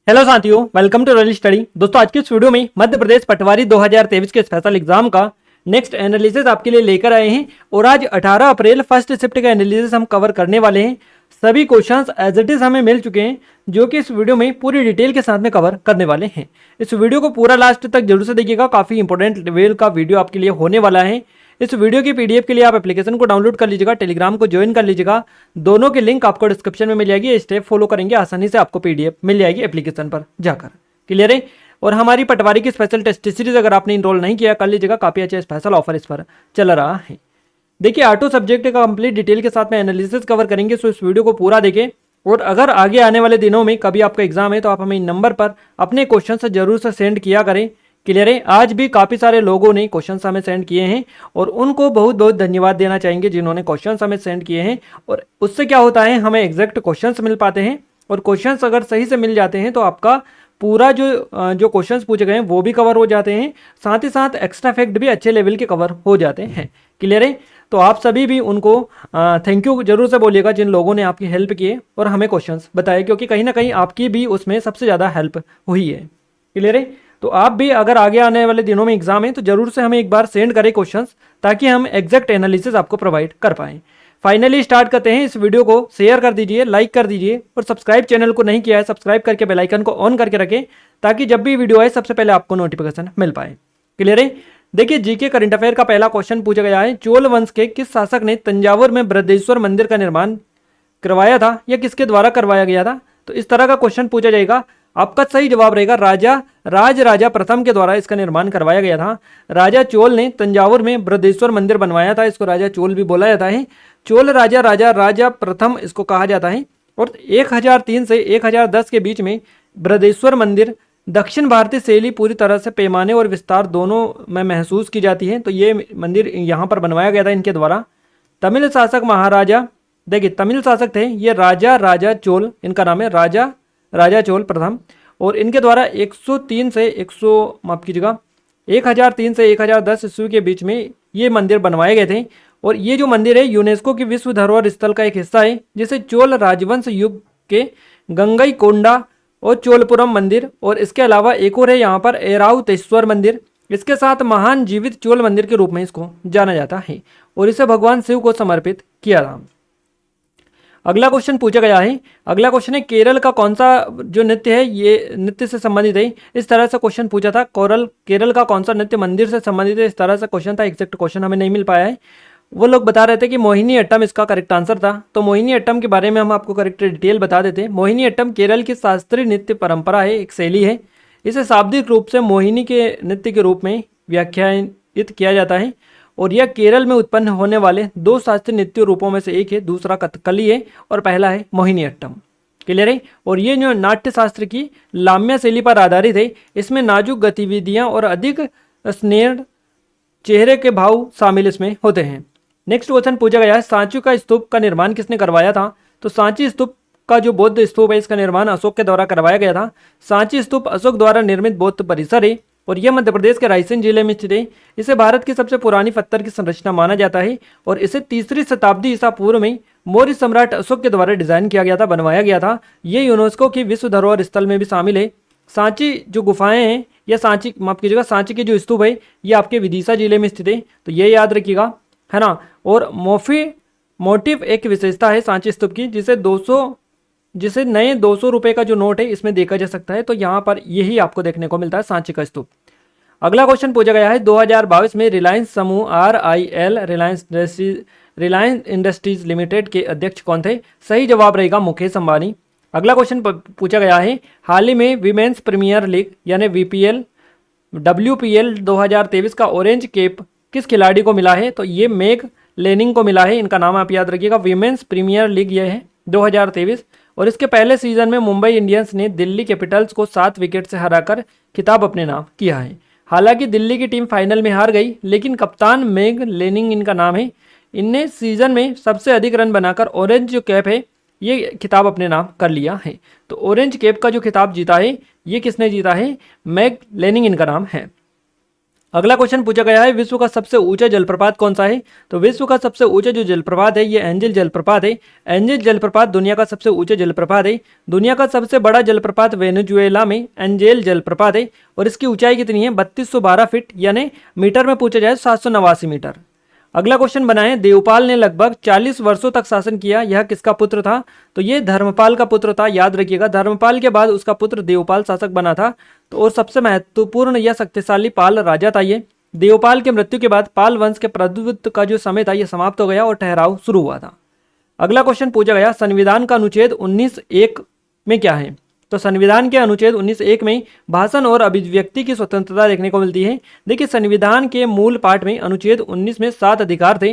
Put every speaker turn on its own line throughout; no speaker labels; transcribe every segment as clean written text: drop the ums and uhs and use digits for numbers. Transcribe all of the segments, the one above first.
Hello साथियों, welcome to royal study. दोस्तों, आज की इस वीडियो में मध्य प्रदेश पटवारी 2023 के स्पेशल एग्जाम का नेक्स्ट एनालिसिस आपके लिए लेकर आए हैं और आज 18 अप्रैल फर्स्ट शिफ्ट का एनालिसिस हम कवर करने वाले हैं। सभी क्वेश्चंस एज इट इज हमें मिल चुके हैं जो कि इस वीडियो में पूरी डिटेल के साथ में कवर करने वाले हैं। इस वीडियो को पूरा लास्ट तक जरूर से देखिएगा, काफी इंपॉर्टेंट लेवल का वीडियो आपके लिए होने वाला है। इस वीडियो की पीडीएफ के लिए आप एप्लीकेशन को डाउनलोड कर लीजिएगा, टेलीग्राम को ज्वाइन कर लीजिएगा। दोनों की लिंक आपको डिस्क्रिप्शन में मिल जाएगी। ये स्टेप फॉलो करेंगे आसानी से आपको पीडीएफ मिल जाएगी एप्लीकेशन पर जाकर। क्लियर है। और हमारी पटवारी की स्पेशल टेस्ट सीरीज अगर आपने इनरोल नहीं किया कर लीजिएगा, काफी अच्छा स्पेशल ऑफर इस पर चल रहा है। देखिए, ऑटो सब्जेक्ट का कंप्लीट डिटेल के साथ में एनालिसिस कवर करेंगे, सो इस वीडियो को पूरा देखें। और अगर आगे आने वाले दिनों में कभी आपका एग्जाम है तो आप हमें इन नंबर पर अपने क्वेश्चन जरूर से सेंड किया करें। क्लियर है। आज भी काफ़ी सारे लोगों ने क्वेश्चन हमें सेंड किए हैं और उनको बहुत बहुत धन्यवाद देना चाहेंगे जिन्होंने क्वेश्चन हमें सेंड किए हैं। और उससे क्या होता है, हमें एग्जैक्ट क्वेश्चन मिल पाते हैं और क्वेश्चन अगर सही से मिल जाते हैं तो आपका पूरा जो क्वेश्चंस पूछे गए हैं वो भी कवर हो जाते हैं, साथ ही साथ एक्स्ट्रा फैक्ट भी अच्छे लेवल के कवर हो जाते हैं। क्लियर है। तो आप सभी भी उनको थैंक यू जरूर से बोलिएगा जिन लोगों ने आपकी हेल्प किए और हमें क्वेश्चंस बताए, क्योंकि कहीं ना कहीं आपकी भी उसमें सबसे ज़्यादा हेल्प हुई है। क्लियर है। तो आप भी अगर आगे आने वाले दिनों में एग्जाम है तो जरूर से हमें एक बार सेंड करें क्वेश्चंस, ताकि हम एग्जैक्ट एनालिसिस आपको प्रोवाइड कर पाएँ। फाइनली स्टार्ट करते हैं। इस वीडियो को शेयर कर दीजिए, लाइक कर दीजिए और सब्सक्राइब चैनल को नहीं किया है सब्सक्राइब करके बेल आइकन को ऑन करके रखें, ताकि जब भी वीडियो आए सबसे पहले आपको नोटिफिकेशन मिल पाए। क्लियर है। देखिए, जीके करंट अफेयर का पहला क्वेश्चन पूछा गया है, चोल वंश के किस शासक ने तंजावुर में बृहदेश्वर मंदिर का निर्माण करवाया था या किसके द्वारा करवाया गया था? तो इस तरह का क्वेश्चन पूछा जाएगा। आपका सही जवाब रहेगा राजा प्रथम के द्वारा इसका निर्माण करवाया गया था। राजा चोल ने तंजावुर में बृहदेश्वर मंदिर बनवाया था। इसको राजा चोल भी बोला जाता है। चोल राजा प्रथम इसको कहा जाता है। और 1003 से 1010 के बीच में बृहदेश्वर मंदिर दक्षिण भारतीय शैली पूरी तरह से पैमाने और विस्तार दोनों में महसूस की जाती है। तो ये मंदिर यहाँ पर बनवाया गया था इनके द्वारा। तमिल शासक महाराजा, देखिए तमिल शासक थे ये राजा चोल, इनका नाम है राजा चोल प्रथम। और इनके द्वारा 1003 से 1003 से 1010 ईस्वी के बीच में ये मंदिर बनवाए गए थे। और ये जो मंदिर है यूनेस्को की विश्व धरोहर स्थल का एक हिस्सा है, जिसे चोल राजवंश युग के गंगईकोंडा और चोलपुरम मंदिर, और इसके अलावा एक और है यहाँ पर ऐरावतेश्वर मंदिर। इसके साथ महान जीवित चोल मंदिर के रूप में इसको जाना जाता है और इसे भगवान शिव को समर्पित किया था। अगला क्वेश्चन पूछा गया है। अगला क्वेश्चन है, केरल का कौन सा जो नृत्य है ये नृत्य से संबंधित है? इस तरह से क्वेश्चन पूछा था। केरल का कौन सा नृत्य मंदिर से संबंधित है, इस तरह से क्वेश्चन था। एग्जैक्ट क्वेश्चन हमें नहीं मिल पाया है। वो लोग बता रहे थे कि मोहिनी अट्टम इसका करेक्ट आंसर था। तो मोहिनी अट्टम के बारे में हम आपको करेक्ट डिटेल बता देते हैं। मोहिनी अट्टम केरल की शास्त्रीय नृत्य परंपरा है, एक शैली है। इसे शाब्दिक रूप से मोहिनी के नृत्य के रूप में व्याख्यायित किया जाता है और यह केरल में उत्पन्न होने वाले दो शास्त्रीय नृत्य रूपों में से एक है। दूसरा कथकली है और पहला है मोहिनी अट्टम। क्लियर है। और ये जो नाट्य शास्त्र की लाम्य शैली पर आधारित है, इसमें नाजुक गतिविधियां और अधिक स्नेह चेहरे के भाव शामिल इसमें होते हैं। नेक्स्ट क्वेश्चन पूछा गया है, सांची का स्तूप का निर्माण किसने करवाया था? तो सांची स्तूप का जो बौद्ध स्तूप है इसका निर्माण अशोक के द्वारा करवाया गया था। सांची स्तूप अशोक द्वारा निर्मित बौद्ध परिसर है और यह मध्य प्रदेश के रायसेन जिले में स्थित है। इसे भारत की सबसे पुरानी पत्थर की संरचना माना जाता है और इसे 3री शताब्दी ईसा पूर्व में मौर्य सम्राट अशोक के द्वारा डिजाइन किया गया था, बनवाया गया था। ये यूनेस्को की विश्व धरोहर स्थल में भी शामिल है। सांची जो गुफाएं हैं या सांची, माफ कीजिएगा, सांची की जो स्तूप है ये आपके विदिशा जिले में स्थित है, तो ये याद रखिएगा, है ना। और मोटिव एक विशेषता है सांची स्तूप की, जिसे नए 200 रुपये का जो नोट है इसमें देखा जा सकता है। तो यहाँ पर यही आपको देखने को मिलता है, सांची का स्तूप। अगला क्वेश्चन पूछा गया है, 2022 में रिलायंस समूह RIL रिलायंस इंडस्ट्रीज लिमिटेड के अध्यक्ष कौन थे? सही जवाब रहेगा मुकेश अंबानी। अगला क्वेश्चन पूछा गया है, हाल ही में विमेंस प्रीमियर लीग यानी WPL 2023 का ऑरेंज कैप किस खिलाड़ी को मिला है? तो ये मेग लेनिंग को मिला है। इनका नाम आप याद रखिएगा। विमेंस प्रीमियर लीग यह है 2023 और इसके पहले सीजन में मुंबई इंडियंस ने दिल्ली कैपिटल्स को 7 विकेट से हराकर खिताब अपने नाम किया है। हालांकि दिल्ली की टीम फाइनल में हार गई, लेकिन कप्तान मेग लेनिंग इनका नाम है, इनने सीजन में सबसे अधिक रन बनाकर ऑरेंज जो कैप है ये खिताब अपने नाम कर लिया है। तो ऑरेंज कैप का जो खिताब जीता है ये किसने जीता है? मेग लेनिंग इनका नाम है। अगला क्वेश्चन पूछा गया है, विश्व का सबसे ऊंचा जलप्रपात कौन सा है? तो विश्व का सबसे ऊंचा जो जलप्रपात है ये एंजल जलप्रपात है। एंजल जलप्रपात दुनिया का सबसे ऊंचा जलप्रपात है। दुनिया का सबसे बड़ा जलप्रपात वेनेजुएला में एंजेल जलप्रपात है और इसकी ऊंचाई कितनी है? 3212 फीट, यानी मीटर में पूछा जाए 789 मीटर। अगला क्वेश्चन बनाए, देवपाल ने लगभग 40 वर्षों तक शासन किया, यह किसका पुत्र था? तो ये धर्मपाल का पुत्र था। याद रखिएगा, धर्मपाल के बाद उसका पुत्र देवपाल शासक बना था। तो और सबसे महत्वपूर्ण या शक्तिशाली पाल राजा था ये। देवपाल की मृत्यु के बाद पाल वंश के प्रभुत्व का जो समय था यह समाप्त हो गया और ठहराव शुरू हुआ था। अगला क्वेश्चन पूछा गया, संविधान का अनुच्छेद 19(1) में क्या है? तो संविधान के अनुच्छेद 19(1) में भाषण और अभिव्यक्ति की स्वतंत्रता देखने को मिलती है। देखिए, संविधान के मूल पाठ में अनुच्छेद 19 में 7 अधिकार थे।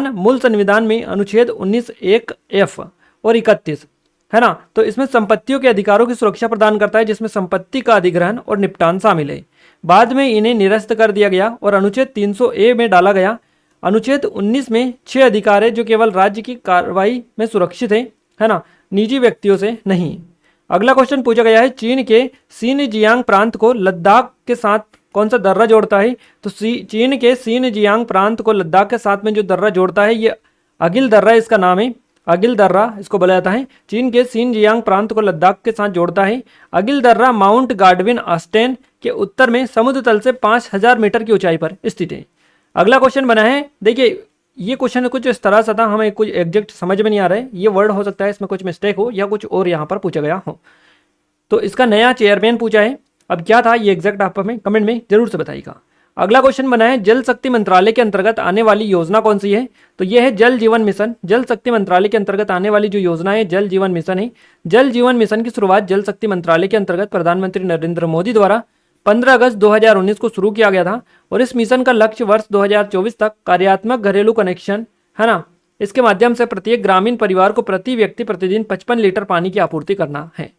मूल संविधान में अनुच्छेद 19(1)(f) और 31 है ना। तो इसमें संपत्तियों के अधिकारों की सुरक्षा प्रदान करता है, जिसमें संपत्ति का अधिग्रहण और निपटान शामिल है। बाद में इन्हें निरस्त कर दिया गया और अनुच्छेद 300(a) में डाला गया। अनुच्छेद 19 में 6 अधिकार है जो केवल राज्य की कार्रवाई में सुरक्षित है ना, निजी व्यक्तियों से नहीं। अगला क्वेश्चन पूछा गया है, चीन के शिनजियांग प्रांत को लद्दाख के साथ कौन सा दर्रा जोड़ता है? तो चीन के शिनजियांग प्रांत को लद्दाख के साथ में जो दर्रा जोड़ता है ये अगिल दर्रा, इसका नाम है अगिल दर्रा, इसको बोला जाता है। चीन के शिनजियांग प्रांत को लद्दाख के साथ जोड़ता है। अगिल दर्रा माउंट गार्डविन आस्टेन के उत्तर में समुद्र तल से 5000 मीटर की ऊंचाई पर स्थित है। अगला क्वेश्चन बना है, देखिए ये क्वेश्चन कुछ इस तरह से था, हमें कुछ एग्जैक्ट समझ में नहीं आ रहा है, ये वर्ड हो सकता है इसमें कुछ मिस्टेक हो या कुछ और यहाँ पर पूछा गया हो। तो इसका नया चेयरमैन पूछा है, अब क्या था ये एग्जैक्ट आप हमें कमेंट में जरूर से बताइएगा। अगला क्वेश्चन बना है, जल शक्ति मंत्रालय के अंतर्गत आने वाली योजना कौन सी है? तो यह है जल जीवन मिशन। जल शक्ति मंत्रालय के अंतर्गत आने वाली जो योजना है जल जीवन मिशन है। जल जीवन मिशन की शुरुआत जल शक्ति मंत्रालय के अंतर्गत प्रधानमंत्री नरेंद्र मोदी द्वारा 15 अगस्त 2019 को शुरू किया गया था और इस मिशन का लक्ष्य वर्ष 2024 तक कार्यात्मक घरेलू कनेक्शन है ना, इसके माध्यम से प्रत्येक ग्रामीण परिवार को प्रति व्यक्ति प्रतिदिन 55 लीटर पानी की आपूर्ति करना है।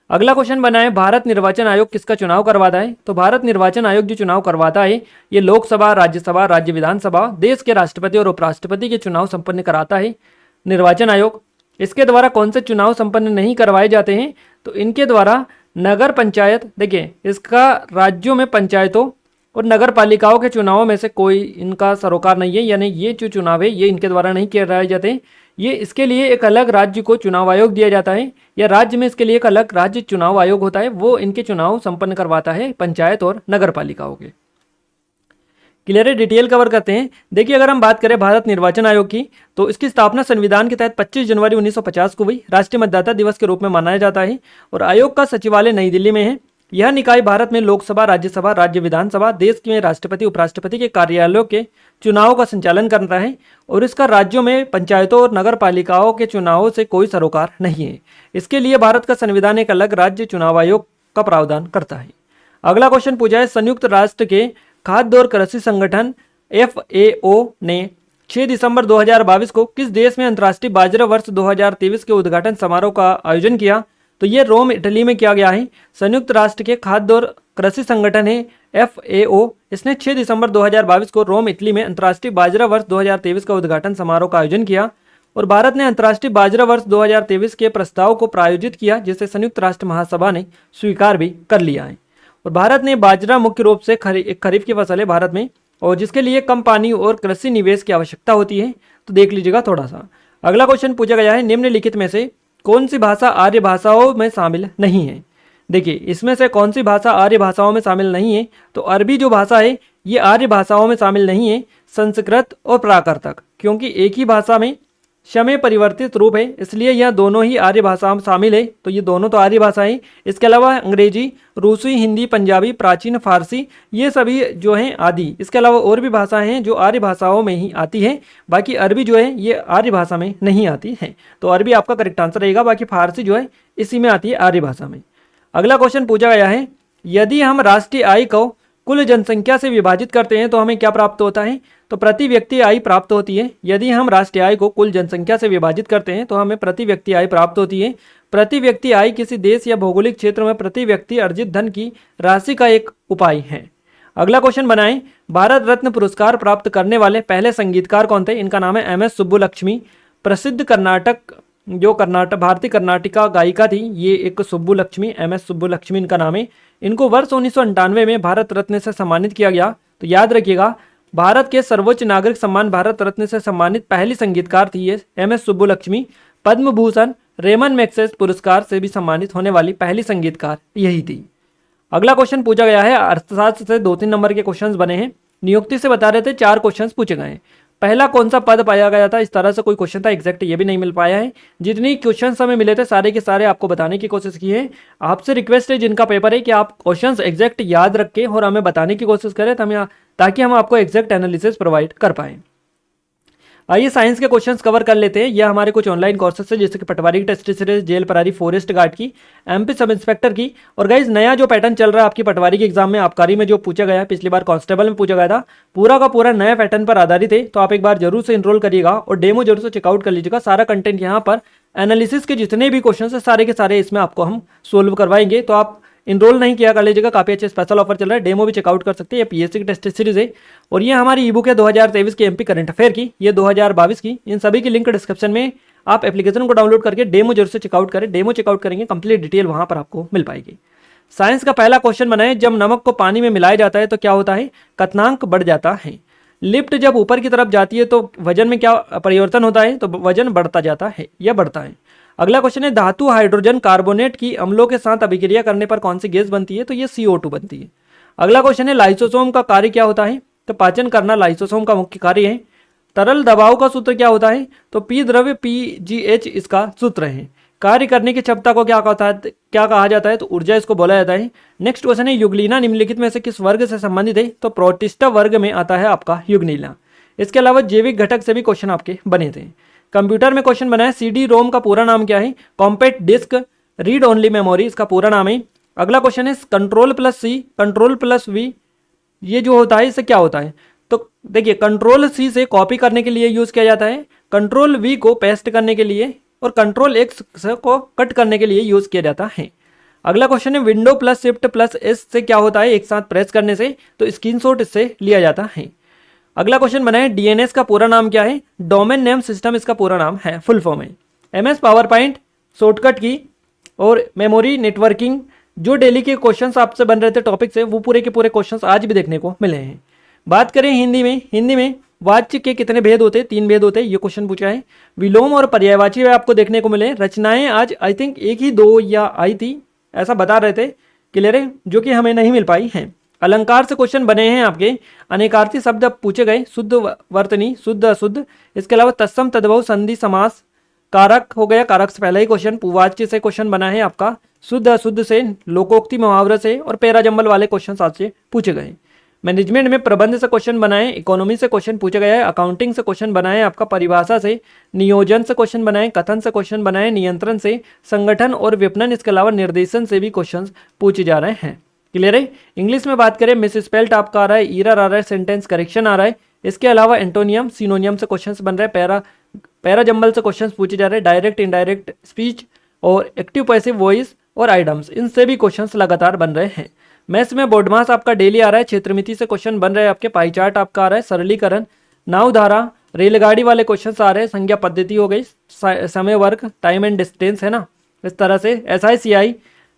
अगला क्वेश्चन बना है, भारत निर्वाचन आयोग किसका चुनाव करवाता है? तो भारत निर्वाचन आयोग जो चुनाव करवाता है ये लोकसभा, राज्यसभा, राज्य विधानसभा, देश के राष्ट्रपति और उपराष्ट्रपति के चुनाव संपन्न कराता है निर्वाचन आयोग। इसके द्वारा कौन से चुनाव संपन्न नहीं करवाए जाते हैं? तो इनके द्वारा नगर पंचायत, देखिए इसका राज्यों में पंचायतों और नगर पालिकाओं के चुनावों में से कोई इनका सरोकार नहीं है, यानी ये जो चुनाव है ये इनके द्वारा नहीं कराए जाते। ये इसके लिए एक अलग राज्य को चुनाव आयोग दिया जाता है, या राज्य में इसके लिए एक अलग राज्य चुनाव आयोग होता है, वो इनके चुनाव संपन्न करवाता है पंचायत और नगर पालिकाओं के। क्लियर है, डिटेल कवर करते हैं। देखिए, अगर हम बात करें भारत निर्वाचन आयोग की तो इसकी स्थापना संविधान के तहत 25 जनवरी 1950 को हुई। राष्ट्रीय मतदाता दिवस के रूप में मनाया जाता है और आयोग का सचिवालय नई दिल्ली में है। यह निकाय भारत में लोकसभा, राज्यसभा, राज्य विधानसभा, देश में राष्ट्रपति, उपराष्ट्रपति के कार्यालयों के चुनाव का संचालन करता है और इसका राज्यों में पंचायतों और नगर पालिकाओं के चुनावों से कोई सरोकार नहीं है। इसके लिए भारत का संविधान एक अलग राज्य चुनाव आयोग का प्रावधान करता है। अगला क्वेश्चन पूछा है, संयुक्त राष्ट्र के खाद्य और कृषि संगठन FAO ने 6 दिसंबर 2022 को किस देश में अंतर्राष्ट्रीय बाजरा वर्ष 2023 के उद्घाटन समारोह का आयोजन किया? तो ये रोम, इटली में किया गया है। संयुक्त राष्ट्र के खाद्य और कृषि संगठन है FAO, इसने 6 दिसंबर 2022 को रोम, इटली में अंतर्राष्ट्रीय बाजरा वर्ष 2023 का उद्घाटन समारोह का आयोजन किया और भारत ने अंतर्राष्ट्रीय बाजरा वर्ष 2023 के प्रस्ताव को प्रायोजित किया, जिसे संयुक्त राष्ट्र महासभा ने स्वीकार भी कर लिया है। और भारत ने बाजरा मुख्य रूप से खरीफ की फसल है भारत में, और जिसके लिए कम पानी और कृषि निवेश की आवश्यकता होती है, तो देख लीजिएगा थोड़ा सा। अगला क्वेश्चन पूछा गया है, निम्नलिखित में से कौन सी भाषा आर्य भाषाओं में शामिल नहीं है? देखिए, इसमें से कौन सी भाषा आर्य भाषाओं में शामिल नहीं है? तो अरबी जो भाषा है ये आर्य भाषाओं में शामिल नहीं है। संस्कृत और प्राकृतक, क्योंकि एक ही भाषा में समय परिवर्तित रूप है, इसलिए यह दोनों ही आर्य भाषा में शामिल है, तो ये दोनों तो आर्य भाषा है। इसके अलावा अंग्रेजी, रूसी, हिंदी, पंजाबी, प्राचीन फारसी, ये सभी जो हैं आदि। इसके अलावा और भी भाषाएं हैं जो आर्य भाषाओं में ही आती है, बाकी अरबी जो है ये आर्य भाषा में नहीं आती है, तो अरबी आपका करेक्ट आंसर रहेगा। बाकी फारसी जो है इसी में आती है, आर्य भाषा में। अगला क्वेश्चन पूछा गया है, यदि हम राष्ट्रीय आय को कुल जनसंख्या से विभाजित करते हैं तो हमें क्या प्राप्त होता है? तो प्रति व्यक्ति आय प्राप्त होती है। यदि हम राष्ट्रीय आय को कुल जनसंख्या से विभाजित करते हैं तो हमें प्रति व्यक्ति आय प्राप्त होती है। प्रति व्यक्ति आय किसी देश या भौगोलिक क्षेत्र में प्रति व्यक्ति अर्जित धन की राशि का एक उपाय है। अगला क्वेश्चन बनाएं, भारत रत्न पुरस्कार प्राप्त करने वाले पहले संगीतकार कौन थे? इनका नाम है MS सुब्बुलक्ष्मी। प्रसिद्ध कर्नाटक जो भारतीय कर्नाटिका गायिका थी, ये एक सुब्बुलक्ष्मी, MS सुब्बुलक्ष्मी इनका नाम है। इनको वर्ष 1998 में भारत रत्न से सम्मानित किया गया। तो याद रखिएगा, भारत के सर्वोच्च नागरिक सम्मान भारत रत्न से सम्मानित पहली संगीतकार थी ये MS Subbulakshmi. Padma Bhushan, Ramon Magsaysay पुरस्कार से भी सम्मानित होने वाली पहली संगीतकार यही थी। अगला क्वेश्चन पूछा गया है, अर्थशास्त्र से 2-3 नंबर के क्वेश्चंस बने हैं। नियुक्ति से बता रहे थे, 4 क्वेश्चंस पूछे गए हैं। पहला कौन सा पद पाया गया था, इस तरह से कोई क्वेश्चन था, एग्जैक्ट ये भी नहीं मिल पाया है। जितनी क्वेश्चन हमें मिले थे सारे के सारे आपको बताने की कोशिश की है। आपसे रिक्वेस्ट है जिनका पेपर है कि आप क्वेश्चंस एग्जैक्ट याद रख के और हमें बताने की कोशिश करें ताकि हम आपको एग्जैक्ट एनालिसिस प्रोवाइड कर पाएँ। आइए साइंस के क्वेश्चंस कवर कर लेते हैं। यह हमारे कुछ ऑनलाइन कोर्सेस है, जैसे कि पटवारी की टेस्ट सीरीज, जेल परारी, फॉरेस्ट गार्ड की, MP सब इंस्पेक्टर की। और गाइज नया जो पैटर्न चल रहा है आपकी पटवारी के एग्जाम में, आबकारी में जो पूछा गया है, पिछली बार कांस्टेबल में पूछा गया था, पूरा का पूरा नया पैटर्न पर आधारित है। तो आप एक बार जरूर से इनरोल करिएगा और डेमो जरूर से चेकआउट कर लीजिएगा। सारा कंटेंट यहाँ पर एनालिसिस के जितने भी क्वेश्चन है सारे के सारे इसमें आपको हम सोल्व करवाएंगे। तो आप इनरोल नहीं किया कर लीजिएगा, काफ़ी अच्छे स्पेशल ऑफर चल रहा है। डेमो भी चेकआउट कर सकते हैं। ये PSC की टेस्ट सीरीज है और ये हमारी ई बुक है 2023 की MP करंट अफेयर की, ये 2022 की। इन सभी की लिंक डिस्क्रिप्शन में, आप एप्लीकेशन को डाउनलोड करके डेमो जरूर से चेकआउट करें। डेमो चेकआउट करेंगे, कंप्लीट डिटेल वहां पर आपको मिल पाएगी। साइंस का पहला क्वेश्चन बनाए, जब नमक को पानी में मिलाया जाता है तो क्या होता है, कथनांक बढ़ जाता है। लिफ्ट जब ऊपर की तरफ जाती है तो वजन में क्या परिवर्तन होता है, तो वजन बढ़ता जाता है या बढ़ता है। अगला क्वेश्चन है, धातु हाइड्रोजन कार्बोनेट की अम्लों के साथ अभिक्रिया करने पर कौन सी गैस बनती है, तो ये CO2 बनती है। अगला क्वेश्चन है, लाइसोसोम का कार्य क्या होता है, तो पाचन करना लाइसोसोम का मुख्य कार्य है। तरल दबाव का सूत्र क्या होता है, तो P द्रव्य PgH इसका सूत्र है। कार्य करने की क्षमता को क्या कहा जाता है, तो ऊर्जा इसको बोला जाता है। नेक्स्ट क्वेश्चन है, युगलीना निम्नलिखित में से किस वर्ग से संबंधित है, तो प्रोटिस्टा वर्ग में आता है आपका युगलीना। इसके अलावा जैविक घटक से भी क्वेश्चन आपके बने थे। कंप्यूटर में क्वेश्चन बना है, CD-ROM का पूरा नाम क्या है, compact disc read only memory इसका पूरा नाम है। अगला क्वेश्चन है, Ctrl+C Ctrl+V ये जो होता है इससे क्या होता है, तो देखिए Ctrl+C से कॉपी करने के लिए यूज किया जाता है, Ctrl+V को पेस्ट करने के लिए और Ctrl+X को कट करने के लिए यूज किया जाता है। अगला क्वेश्चन है, Window+Shift+S से क्या होता है, एक साथ प्रेस करने से, तो स्क्रीनशॉट इससे लिया जाता है। अगला क्वेश्चन बना है, DNS का पूरा नाम क्या है, डोमेन नेम सिस्टम इसका पूरा नाम है, फुल फॉर्म है। MS पावरपॉइंट शॉर्टकट की और मेमोरी नेटवर्किंग, जो डेली के क्वेश्चंस आपसे बन रहे थे टॉपिक से, वो पूरे के पूरे क्वेश्चंस आज भी देखने को मिले हैं। बात करें हिंदी में वाच्य के कितने भेद होते हैं, 3 भेद होते हैं, ये क्वेश्चन पूछा है। विलोम और पर्यायवाची आपको देखने को मिले। रचनाएं आज आई थिंक 1 ही 2 या आई थी, ऐसा बता रहे थे, क्लियर है, जो कि हमें नहीं मिल पाई हैं। अलंकार से क्वेश्चन बने हैं आपके। अनेकार्थी शब्द पूछे गए, शुद्ध वर्तनी, शुद्ध अशुद्ध। इसके अलावा तत्सम तद्भव संधि समास, कारक हो गया, कारक से पहला ही क्वेश्चन। पूर्वाच्य से क्वेश्चन बना है आपका, शुद्ध अशुद्ध से, लोकोक्ति मुहावरे से और पैराजंबल वाले क्वेश्चन आपसे पूछे गए। मैनेजमेंट में प्रबंध से क्वेश्चन बनाए, इकोनॉमी से क्वेश्चन पूछा गया है, अकाउंटिंग से क्वेश्चन बनाए आपका, परिभाषा से, नियोजन से क्वेश्चन बनाए, कथन से क्वेश्चन बनाए, नियंत्रण से, संगठन और विपणन, इसके अलावा निर्देशन से भी क्वेश्चन पूछे जा रहे हैं। क्लियर है। इंग्लिश में बात करें, मिस स्पेल्ट आपका आ रहा है, ईरर आ रहा है, सेंटेंस करेक्शन आ रहा है। इसके अलावा एंटोनियम सिनोनियम से क्वेश्चंस बन रहे हैं, पैराजंबल से क्वेश्चंस पूछे जा रहे हैं, डायरेक्ट इनडायरेक्ट स्पीच और एक्टिव पैसिव वॉइस और आइडम्स, इनसे भी क्वेश्चंस लगातार बन रहे हैं। मैथ्स में बोर्डमास आपका डेली आ रहा है, क्षेत्रमिति से क्वेश्चन बन रहे हैं आपके, पाई चार्ट आपका आ रहा है, सरलीकरण, नाव धारा, रेलगाड़ी वाले क्वेश्चंस आ रहे हैं, संज्ञा पद्धति हो गई, समय वर्ग, टाइम एंड डिस्टेंस है ना, इस तरह से SI CI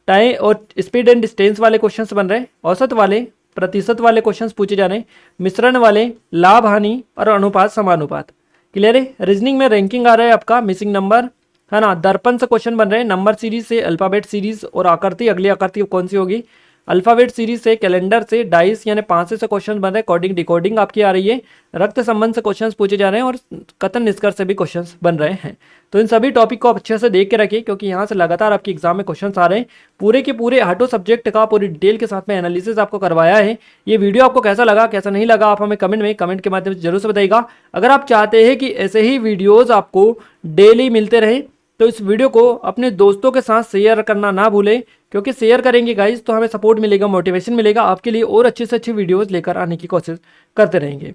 टाइम और स्पीड एंड डिस्टेंस वाले क्वेश्चंस बन रहे हैं, औसत वाले, प्रतिशत वाले क्वेश्चंस पूछे जा रहे हैं, मिश्रण वाले, लाभ हानि और अनुपात समानुपात। क्लियर है। रीजनिंग में रैंकिंग आ रहा है आपका, मिसिंग नंबर है ना, दर्पण से क्वेश्चन बन रहे हैं, नंबर सीरीज से, अल्फाबेट सीरीज और आकृति, अगली आकृति कौन सी होगी, अल्फाबेट सीरीज से, कैलेंडर से, डाइस यानी 5 से क्वेश्चन बन रहे हैं, कोडिंग डिकोडिंग आपकी आ रही है, रक्त संबंध से क्वेश्चंस पूछे जा रहे हैं और कथन निष्कर्ष से भी क्वेश्चंस बन रहे हैं। तो इन सभी टॉपिक को अच्छे से देख के रखिए, क्योंकि यहाँ से लगातार आपके एग्जाम में क्वेश्चंस आ रहे हैं। पूरे के पूरे हटो सब्जेक्ट का पूरी डिटेल के साथ में एनालिसिस आपको करवाया है। ये वीडियो आपको कैसा लगा, कैसा नहीं लगा, आप हमें कमेंट के माध्यम से जरूर से बताइएगा। अगर आप चाहते हैं कि ऐसे ही वीडियोज़ आपको डेली मिलते रहे, तो इस वीडियो को अपने दोस्तों के साथ शेयर करना ना भूलें, क्योंकि शेयर करेंगे गाइज तो हमें सपोर्ट मिलेगा, मोटिवेशन मिलेगा, आपके लिए और अच्छे से अच्छी वीडियोस लेकर आने की कोशिश करते रहेंगे।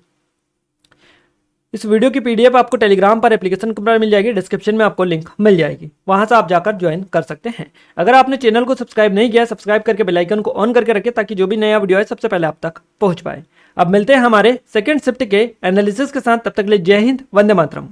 इस वीडियो की PDF आपको टेलीग्राम पर एप्लीकेशन पर मिल जाएगी, डिस्क्रिप्शन में आपको लिंक मिल जाएगी, वहां से आप जाकर ज्वाइन कर सकते हैं। अगर आपने चैनल को सब्सक्राइब नहीं किया, सब्सक्राइब करके बेल आइकन को ऑन करके रखें, ताकि जो भी नया वीडियो है सबसे पहले आप तक पहुंच पाए। अब मिलते हैं हमारे सेकंड शिफ्ट के एनालिसिस के साथ, तब तक के लिए जय हिंद, वंदे मातरम।